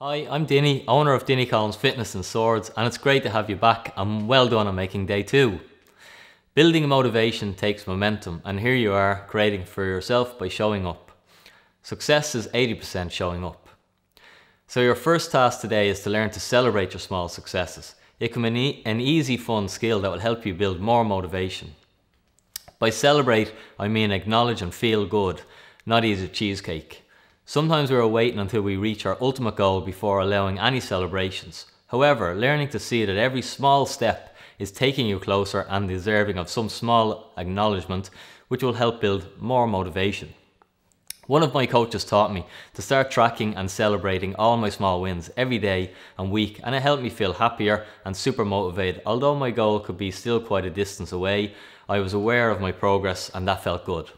Hi, I'm Dinny, owner of Dinny Collins Fitness and Swords, and it's great to have you back and well done on making day 2. Building motivation takes momentum, and here you are creating for yourself by showing up. Success is 80% showing up. So your first task today is to learn to celebrate your small successes. It can be an easy, fun skill that will help you build more motivation. By celebrate, I mean acknowledge and feel good, not eat a cheesecake. Sometimes we are waiting until we reach our ultimate goal before allowing any celebrations. However, learning to see that every small step is taking you closer and deserving of some small acknowledgement, which will help build more motivation. One of my coaches taught me to start tracking and celebrating all my small wins every day and week, and it helped me feel happier and super motivated. Although my goal could be still quite a distance away, I was aware of my progress and that felt good.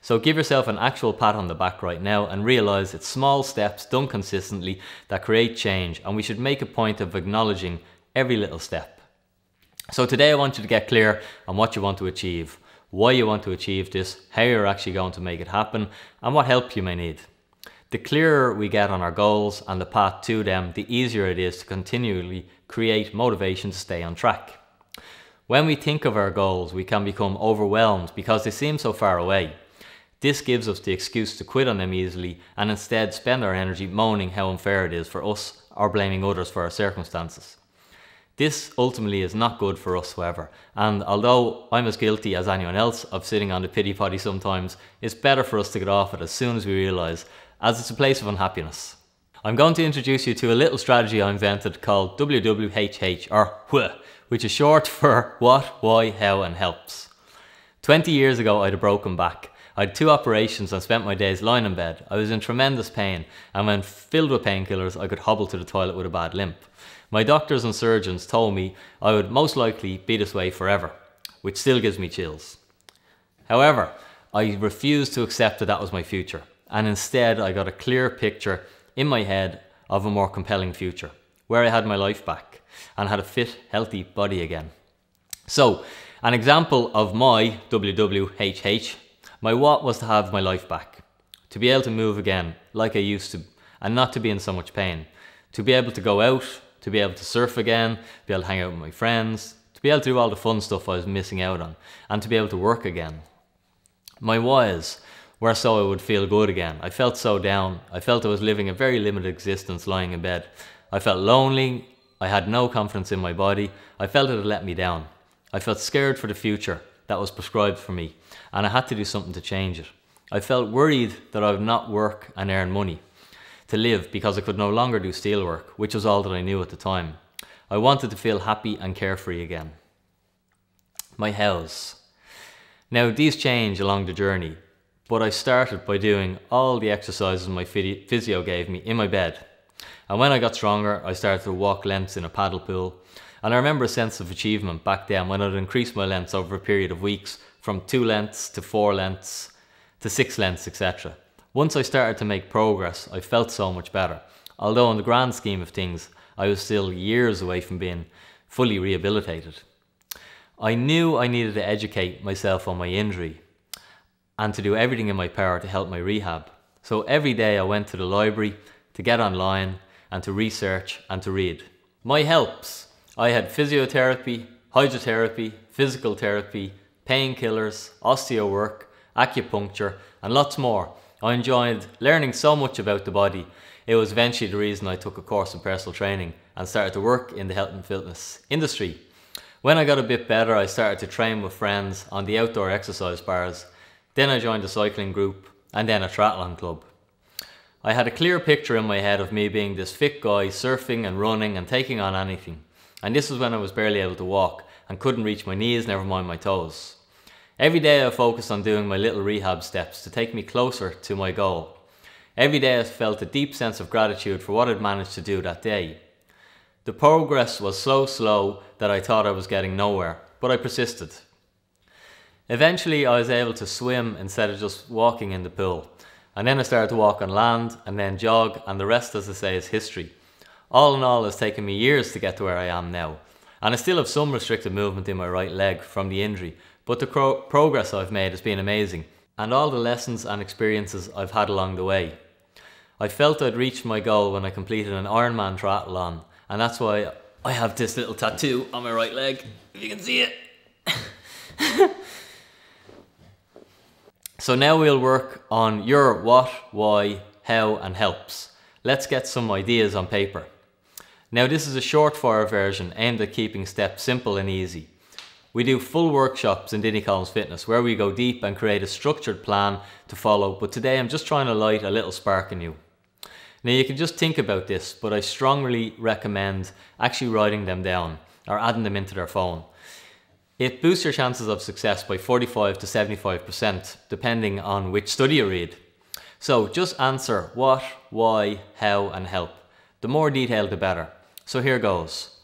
So give yourself an actual pat on the back right now and realise it's small steps done consistently that create change, and we should make a point of acknowledging every little step. So today I want you to get clear on what you want to achieve, why you want to achieve this, how you're actually going to make it happen, and what help you may need. The clearer we get on our goals and the path to them, the easier it is to continually create motivation to stay on track. When we think of our goals, we can become overwhelmed because they seem so far away. This gives us the excuse to quit on them easily and instead spend our energy moaning how unfair it is for us or blaming others for our circumstances. This ultimately is not good for us, however, and although I'm as guilty as anyone else of sitting on the pity potty sometimes, it's better for us to get off it as soon as we realise, as it's a place of unhappiness. I'm going to introduce you to a little strategy I invented called WWHH, or WH, which is short for what, why, how and helps. 20 years ago I had a broken back. I had 2 operations and spent my days lying in bed. I was in tremendous pain, and when filled with painkillers I could hobble to the toilet with a bad limp. My doctors and surgeons told me I would most likely be this way forever, which still gives me chills. However, I refused to accept that that was my future, and instead I got a clear picture in my head of a more compelling future, where I had my life back and had a fit, healthy body again. So, an example of my WWHH, my what was to have my life back, to be able to move again like I used to and not to be in so much pain, to be able to go out, to be able to surf again, to be able to hang out with my friends, to be able to do all the fun stuff I was missing out on, and to be able to work again. My whys were so I would feel good again. I felt so down. I felt I was living a very limited existence lying in bed. I felt lonely. I had no confidence in my body. I felt it had let me down. I felt scared for the future that was prescribed for me, and I had to do something to change it. I felt worried that I would not work and earn money to live because I could no longer do steel work, which was all that I knew at the time. I wanted to feel happy and carefree again. My hows. Now these change along the journey, but I started by doing all the exercises my physio gave me in my bed. And when I got stronger, I started to walk lengths in a paddle pool. And I remember a sense of achievement back then when I'd increased my lengths over a period of weeks from 2 lengths to 4 lengths to 6 lengths, etc. Once I started to make progress, I felt so much better. Although in the grand scheme of things, I was still years away from being fully rehabilitated. I knew I needed to educate myself on my injury and to do everything in my power to help my rehab. So every day I went to the library to get online and to research and to read. My helps. I had physiotherapy, hydrotherapy, physical therapy, painkillers, osteo work, acupuncture and lots more. I enjoyed learning so much about the body. It was eventually the reason I took a course in personal training and started to work in the health and fitness industry. When I got a bit better, I started to train with friends on the outdoor exercise bars. Then I joined a cycling group and then a triathlon club. I had a clear picture in my head of me being this fit guy surfing and running and taking on anything. And this was when I was barely able to walk and couldn't reach my knees, never mind my toes. Every day I focused on doing my little rehab steps to take me closer to my goal. Every day I felt a deep sense of gratitude for what I'd managed to do that day. The progress was so slow that I thought I was getting nowhere, but I persisted. Eventually I was able to swim instead of just walking in the pool. And then I started to walk on land and then jog, and the rest, as I say, is history. All in all, it's taken me years to get to where I am now. And I still have some restricted movement in my right leg from the injury, but the progress I've made has been amazing, and all the lessons and experiences I've had along the way. I felt I'd reached my goal when I completed an Ironman triathlon, and that's why I have this little tattoo on my right leg, if you can see it. So now we'll work on your what, why, how and helps. Let's get some ideas on paper. Now this is a short fire version aimed at keeping steps simple and easy. We do full workshops in Dinny Collins Fitness where we go deep and create a structured plan to follow, but today I'm just trying to light a little spark in you. Now you can just think about this, but I strongly recommend actually writing them down or adding them into their phone. It boosts your chances of success by 45 to 75% depending on which study you read. So just answer what, why, how and help. The more detailed the better. So here goes.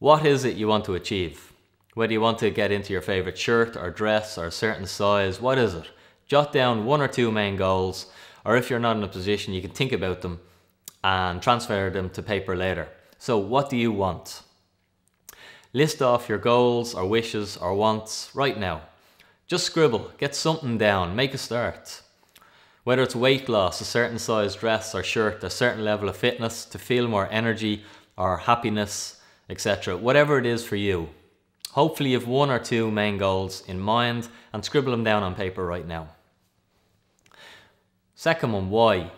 What is it you want to achieve? Whether you want to get into your favourite shirt or dress or a certain size, what is it? Jot down 1 or 2 main goals, or if you're not in a position, you can think about them and transfer them to paper later. So what do you want? List off your goals or wishes or wants right now. Just scribble, get something down, make a start. Whether it's weight loss, a certain size dress or shirt, a certain level of fitness, to feel more energy or happiness, etc. Whatever it is for you. Hopefully you have 1 or 2 main goals in mind and scribble them down on paper right now. Second one, why?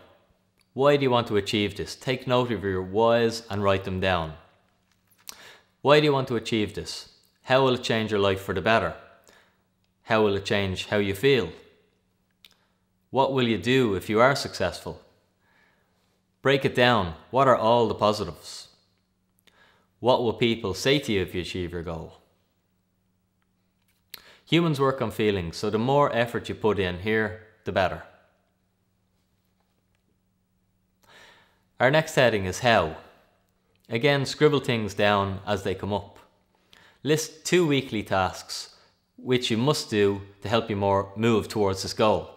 Why do you want to achieve this? Take note of your whys and write them down. Why do you want to achieve this? How will it change your life for the better? How will it change how you feel? What will you do if you are successful? Break it down. What are all the positives? What will people say to you if you achieve your goal? Humans work on feelings, so the more effort you put in here, the better. Our next heading is how. Again, scribble things down as they come up. List 2 weekly tasks which you must do to help you move towards this goal.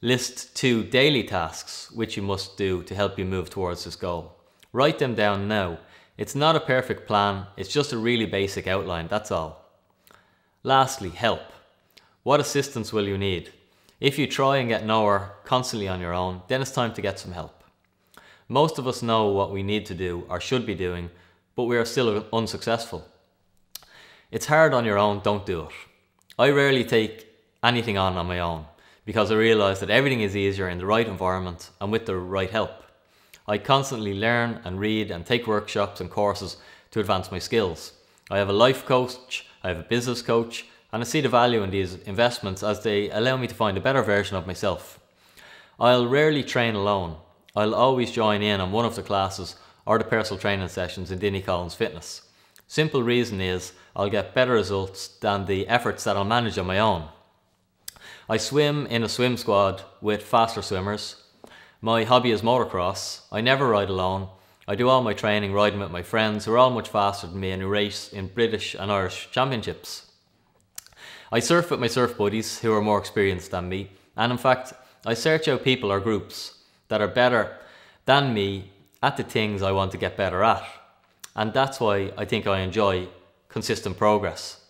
List 2 daily tasks which you must do to help you move towards this goal. Write them down now. It's not a perfect plan, it's just a really basic outline, that's all. Lastly, help. What assistance will you need? If you try and get nowhere constantly on your own, then it's time to get some help. Most of us know what we need to do or should be doing, but we are still unsuccessful. It's hard on your own, don't do it. I rarely take anything on my own because I realise that everything is easier in the right environment and with the right help. I constantly learn and read and take workshops and courses to advance my skills. I have a life coach, I have a business coach, and I see the value in these investments as they allow me to find a better version of myself. I'll rarely train alone. I'll always join in on one of the classes or the personal training sessions in Dinny Collins Fitness. Simple reason is I'll get better results than the efforts that I'll manage on my own. I swim in a swim squad with faster swimmers. My hobby is motocross. I never ride alone. I do all my training riding with my friends who are all much faster than me and who race in British and Irish championships. I surf with my surf buddies who are more experienced than me, and in fact I search out people or groups that are better than me at the things I want to get better at. And that's why I think I enjoy consistent progress.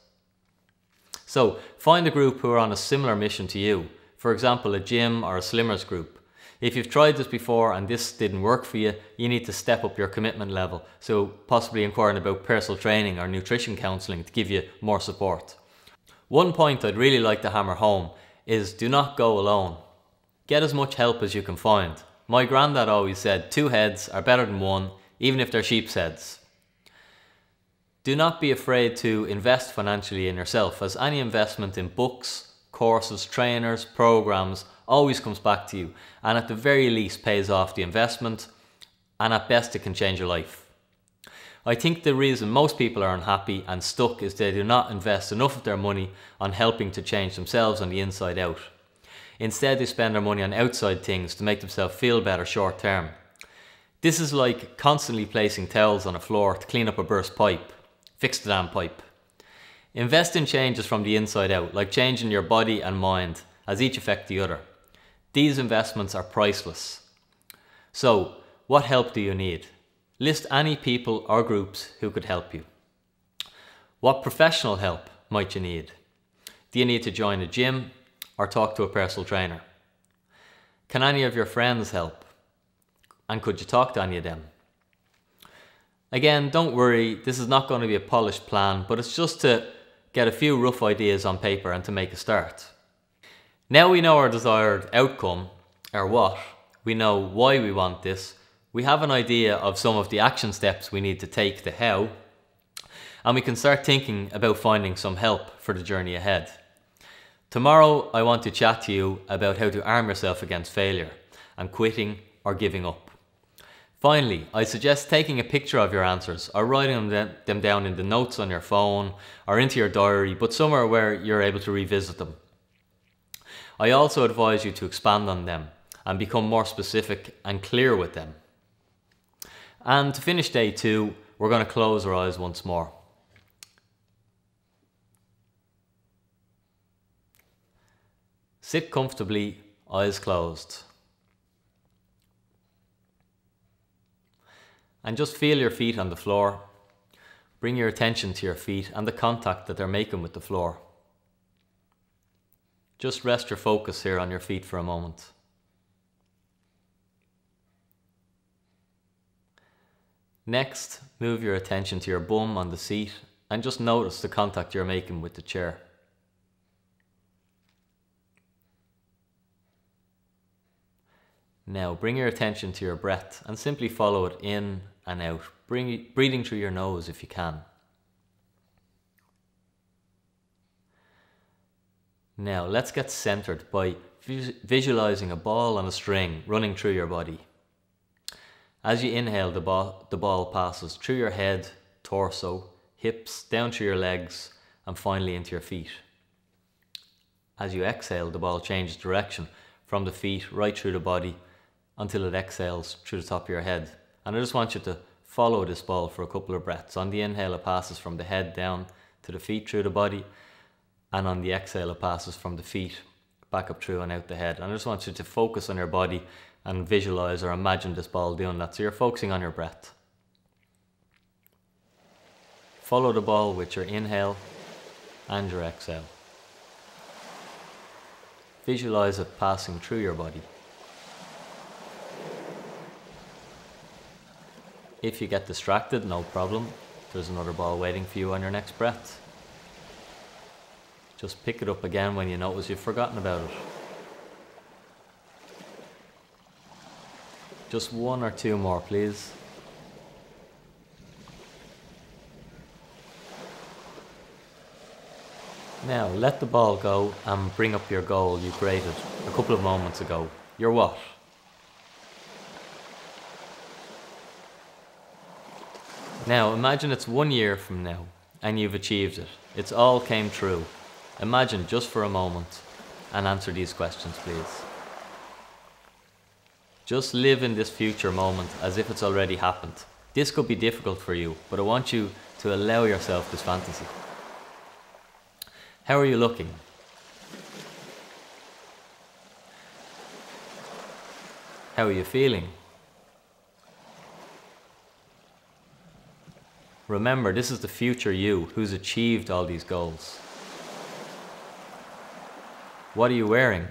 So find a group who are on a similar mission to you. For example, a gym or a slimmers group. If you've tried this before and this didn't work for you, you need to step up your commitment level. So possibly inquiring about personal training or nutrition counselling to give you more support. One point I'd really like to hammer home is do not go alone. Get as much help as you can find. My granddad always said 2 heads are better than 1, even if they're sheep's heads. Do not be afraid to invest financially in yourself, as any investment in books, courses, trainers, programs always comes back to you, and at the very least pays off the investment, and at best it can change your life. I think the reason most people are unhappy and stuck is they do not invest enough of their money on helping to change themselves on the inside out. Instead, they spend their money on outside things to make themselves feel better short term. This is like constantly placing towels on a floor to clean up a burst pipe. Fix the damn pipe. Invest in changes from the inside out, like changing your body and mind, as each affect the other. These investments are priceless. So, what help do you need? List any people or groups who could help you. What professional help might you need? Do you need to join a gym or talk to a personal trainer? Can any of your friends help? And could you talk to any of them? Again, don't worry, this is not going to be a polished plan, but it's just to get a few rough ideas on paper and to make a start. Now we know our desired outcome, or what, we know why we want this, we have an idea of some of the action steps we need to take, the how, and we can start thinking about finding some help for the journey ahead. Tomorrow I want to chat to you about how to arm yourself against failure and quitting or giving up. Finally, I suggest taking a picture of your answers or writing them down in the notes on your phone or into your diary, but somewhere where you're able to revisit them. I also advise you to expand on them and become more specific and clear with them. And to finish day 2, we're going to close our eyes once more. Sit comfortably, eyes closed. And just feel your feet on the floor. Bring your attention to your feet and the contact that they're making with the floor. Just rest your focus here on your feet for a moment. Next, move your attention to your bum on the seat and just notice the contact you're making with the chair. Now bring your attention to your breath and simply follow it in and out, breathing through your nose if you can. Now let's get centered by visualizing a ball on a string running through your body. As you inhale, the ball passes through your head, torso, hips, down through your legs, and finally into your feet. As you exhale, the ball changes direction from the feet right through the body until it exhales through the top of your head. And I just want you to follow this ball for a couple of breaths. On the inhale, it passes from the head down to the feet through the body, and on the exhale, it passes from the feet back up through and out the head. And I just want you to focus on your body and visualize or imagine this ball doing that. So you're focusing on your breath. Follow the ball with your inhale and your exhale. Visualize it passing through your body. If you get distracted, no problem. There's another ball waiting for you on your next breath. Just pick it up again when you notice you've forgotten about it. Just 1 or 2 more, please. Now let the ball go and bring up your goal you created a couple of moments ago. Your what? Now imagine it's 1 year from now and you've achieved it. It's all came true. Imagine just for a moment and answer these questions, please. Just live in this future moment as if it's already happened. This could be difficult for you, but I want you to allow yourself this fantasy. How are you looking? How are you feeling? Remember, this is the future you who's achieved all these goals. What are you wearing?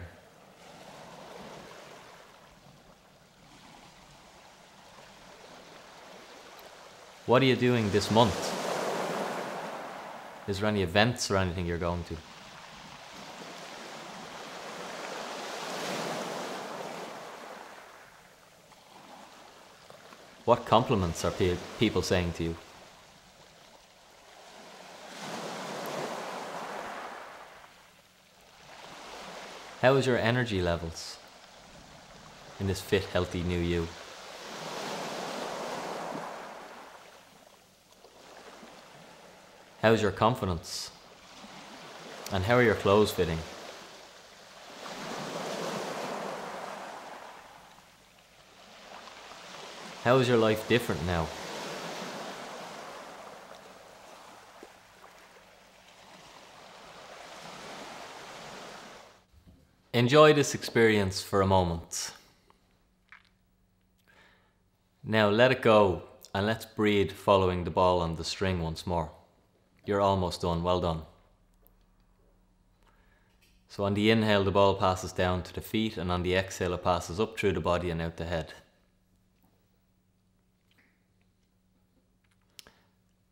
What are you doing this month? Is there any events or anything you're going to? What compliments are people saying to you? How is your energy levels in this fit, healthy new you? How's your confidence? And how are your clothes fitting? How is your life different now? Enjoy this experience for a moment. Now let it go and let's breathe following the ball on the string once more. You're almost done, well done. So on the inhale the ball passes down to the feet and on the exhale it passes up through the body and out the head.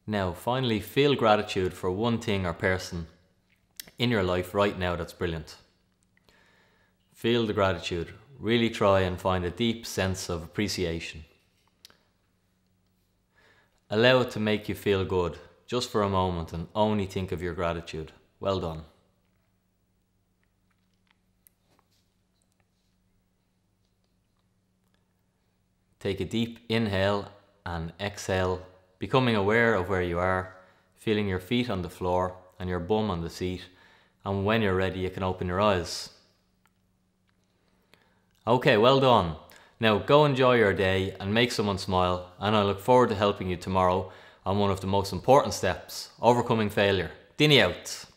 Now, finally, feel gratitude for one thing or person in your life right now that's brilliant. Feel the gratitude. Really try and find a deep sense of appreciation. Allow it to make you feel good, just for a moment, and only think of your gratitude. Well done. Take a deep inhale and exhale, becoming aware of where you are, feeling your feet on the floor and your bum on the seat, and when you're ready you can open your eyes. Okay, well done. Now go enjoy your day and make someone smile, and I look forward to helping you tomorrow on one of the most important steps, overcoming failure. Dinny out.